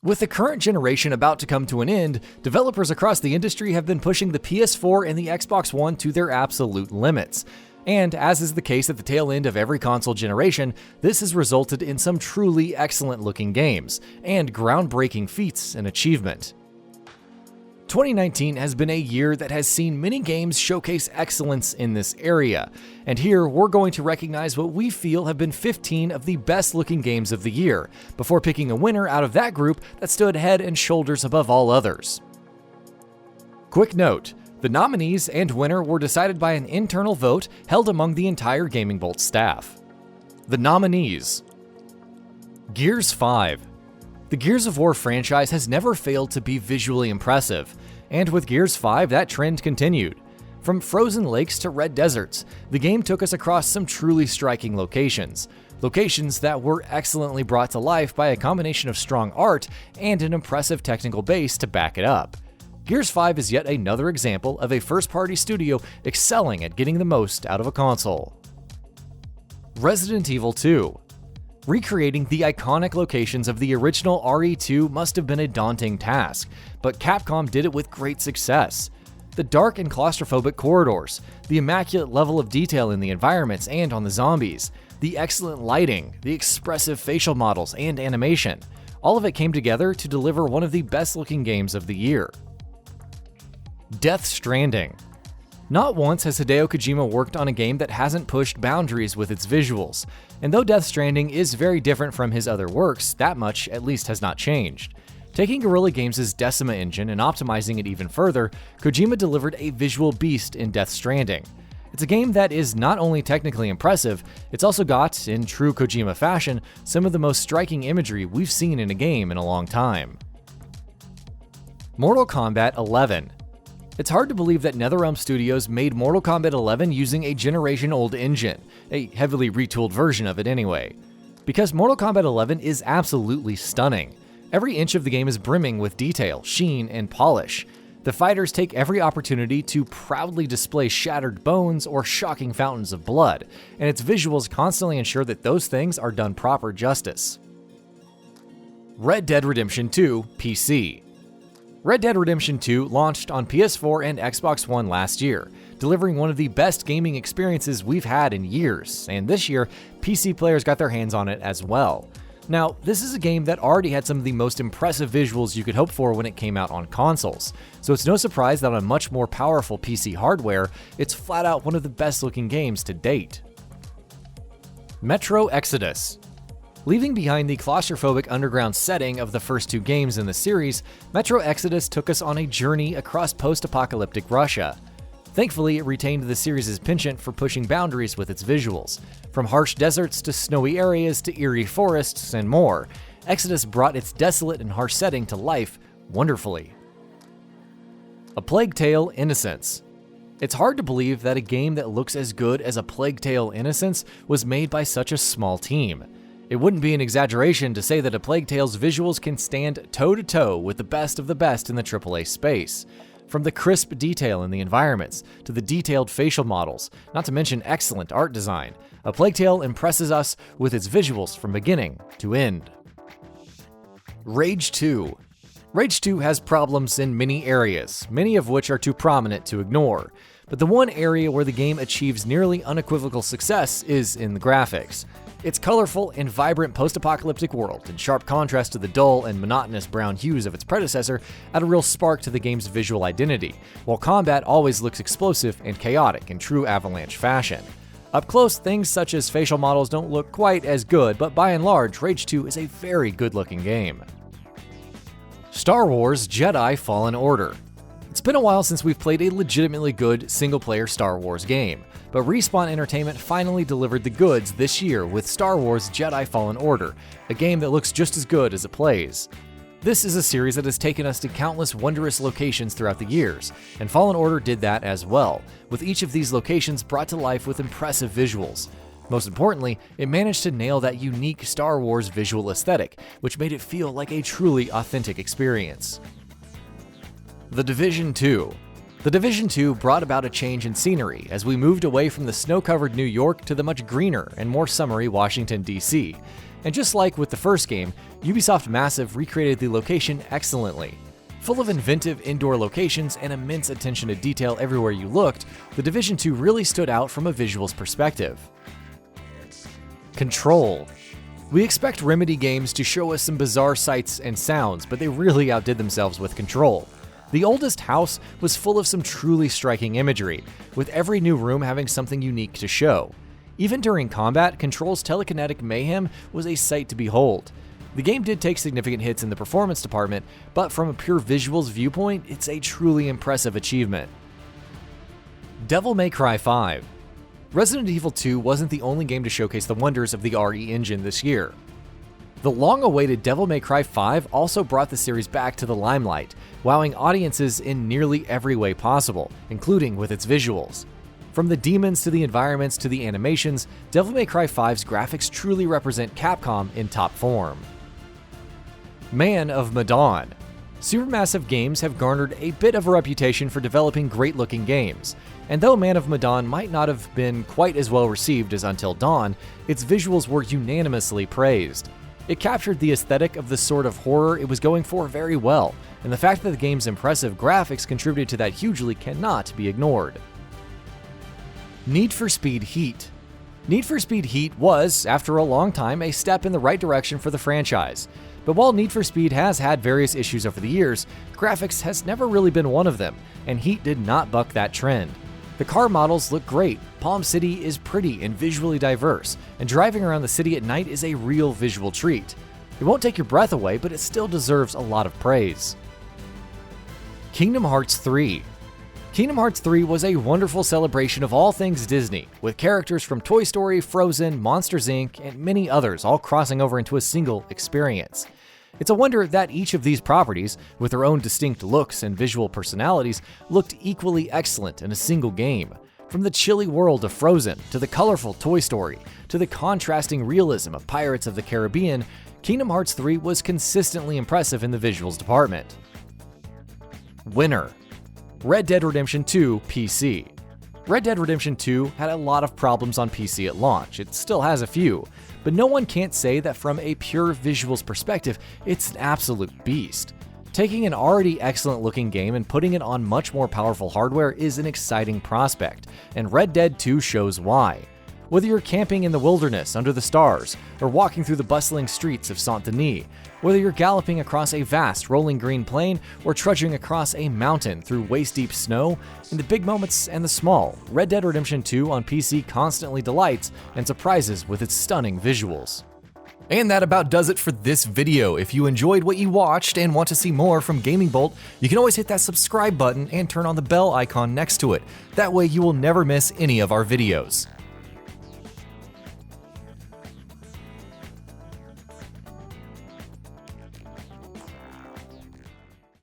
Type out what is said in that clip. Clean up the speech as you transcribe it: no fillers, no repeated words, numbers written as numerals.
With the current generation about to come to an end, developers across the industry have been pushing the PS4 and the Xbox One to their absolute limits. And as is the case at the tail end of every console generation, this has resulted in some truly excellent-looking games, and groundbreaking feats and achievement. 2019 has been a year that has seen many games showcase excellence in this area, and here we're going to recognize what we feel have been 15 of the best-looking games of the year, before picking a winner out of that group that stood head and shoulders above all others. Quick note: the nominees and winner were decided by an internal vote held among the entire GamingBolt staff. The nominees: Gears 5. The Gears of War franchise has never failed to be visually impressive, and with Gears 5 that trend continued. From frozen lakes to red deserts, the game took us across some truly striking locations that were excellently brought to life by a combination of strong art and an impressive technical base to back it up. Gears 5 is yet another example of a first-party studio excelling at getting the most out of a console. Resident Evil 2. Recreating the iconic locations of the original RE2 must have been a daunting task, but Capcom did it with great success. The dark and claustrophobic corridors, the immaculate level of detail in the environments and on the zombies, the excellent lighting, the expressive facial models and animation, all of it came together to deliver one of the best-looking games of the year. Death Stranding. Not once has Hideo Kojima worked on a game that hasn't pushed boundaries with its visuals, and though Death Stranding is very different from his other works, that much at least has not changed. Taking Guerrilla Games' Decima engine and optimizing it even further, Kojima delivered a visual beast in Death Stranding. It's a game that is not only technically impressive, it's also got, in true Kojima fashion, some of the most striking imagery we've seen in a game in a long time. Mortal Kombat 11. It's hard to believe that NetherRealm Studios made Mortal Kombat 11 using a generation-old engine, a heavily retooled version of it anyway. Because Mortal Kombat 11 is absolutely stunning. Every inch of the game is brimming with detail, sheen, and polish. The fighters take every opportunity to proudly display shattered bones or shocking fountains of blood, and its visuals constantly ensure that those things are done proper justice. Red Dead Redemption 2 PC. Red Dead Redemption 2 launched on PS4 and Xbox One last year, delivering one of the best gaming experiences we've had in years, and this year, PC players got their hands on it as well. Now, this is a game that already had some of the most impressive visuals you could hope for when it came out on consoles, so it's no surprise that on much more powerful PC hardware, it's flat out one of the best looking games to date. Metro Exodus. Leaving behind the claustrophobic underground setting of the first two games in the series, Metro Exodus took us on a journey across post-apocalyptic Russia. Thankfully, it retained the series' penchant for pushing boundaries with its visuals. From harsh deserts to snowy areas to eerie forests and more, Exodus brought its desolate and harsh setting to life wonderfully. A Plague Tale: Innocence. It's hard to believe that a game that looks as good as A Plague Tale: Innocence was made by such a small team. It wouldn't be an exaggeration to say that A Plague Tale's visuals can stand toe-to-toe with the best of the best in the AAA space. From the crisp detail in the environments, to the detailed facial models, not to mention excellent art design, A Plague Tale impresses us with its visuals from beginning to end. Rage 2. Rage 2 has problems in many areas, many of which are too prominent to ignore. But the one area where the game achieves nearly unequivocal success is in the graphics. Its colorful and vibrant post-apocalyptic world, in sharp contrast to the dull and monotonous brown hues of its predecessor, add a real spark to the game's visual identity, while combat always looks explosive and chaotic in true Avalanche fashion. Up close, things such as facial models don't look quite as good, but by and large, Rage 2 is a very good-looking game. Star Wars Jedi Fallen Order. It's been a while since we've played a legitimately good single-player Star Wars game, but Respawn Entertainment finally delivered the goods this year with Star Wars Jedi Fallen Order, a game that looks just as good as it plays. This is a series that has taken us to countless wondrous locations throughout the years, and Fallen Order did that as well, with each of these locations brought to life with impressive visuals. Most importantly, it managed to nail that unique Star Wars visual aesthetic, which made it feel like a truly authentic experience. The Division 2. The Division 2 brought about a change in scenery as we moved away from the snow-covered New York to the much greener and more summery Washington, D.C. And just like with the first game, Ubisoft Massive recreated the location excellently. Full of inventive indoor locations and immense attention to detail everywhere you looked, The Division 2 really stood out from a visuals perspective. Control. We expect Remedy games to show us some bizarre sights and sounds, but they really outdid themselves with Control. The oldest house was full of some truly striking imagery, with every new room having something unique to show. Even during combat, Control's telekinetic mayhem was a sight to behold. The game did take significant hits in the performance department, but from a pure visuals viewpoint, it's a truly impressive achievement. Devil May Cry 5. Resident Evil 2 wasn't the only game to showcase the wonders of the RE engine this year. The long-awaited Devil May Cry 5 also brought the series back to the limelight, wowing audiences in nearly every way possible, including with its visuals. From the demons to the environments to the animations, Devil May Cry 5's graphics truly represent Capcom in top form. Man of Medan. Supermassive Games have garnered a bit of a reputation for developing great-looking games, and though Man of Medan might not have been quite as well received as Until Dawn, its visuals were unanimously praised. It captured the aesthetic of the sort of horror it was going for very well, and the fact that the game's impressive graphics contributed to that hugely cannot be ignored. Need for Speed Heat. Need for Speed Heat was, after a long time, a step in the right direction for the franchise. But while Need for Speed has had various issues over the years, graphics has never really been one of them, and Heat did not buck that trend. The car models look great, Palm City is pretty and visually diverse, and driving around the city at night is a real visual treat. It won't take your breath away, but it still deserves a lot of praise. Kingdom Hearts 3. Kingdom Hearts 3 was a wonderful celebration of all things Disney, with characters from Toy Story, Frozen, Monsters Inc., and many others all crossing over into a single experience. It's a wonder that each of these properties, with their own distinct looks and visual personalities, looked equally excellent in a single game. From the chilly world of Frozen, to the colorful Toy Story, to the contrasting realism of Pirates of the Caribbean, Kingdom Hearts 3 was consistently impressive in the visuals department. Winner. Red Dead Redemption 2 PC. Red Dead Redemption 2 had a lot of problems on PC at launch, it still has a few, but no one can't say that from a pure visuals perspective, it's an absolute beast. Taking an already excellent looking game and putting it on much more powerful hardware is an exciting prospect, and Red Dead 2 shows why. Whether you're camping in the wilderness under the stars, or walking through the bustling streets of Saint-Denis, whether you're galloping across a vast rolling green plain or trudging across a mountain through waist-deep snow, in the big moments and the small, Red Dead Redemption 2 on PC constantly delights and surprises with its stunning visuals. And that about does it for this video. If you enjoyed what you watched and want to see more from GamingBolt, you can always hit that subscribe button and turn on the bell icon next to it. That way you will never miss any of our videos.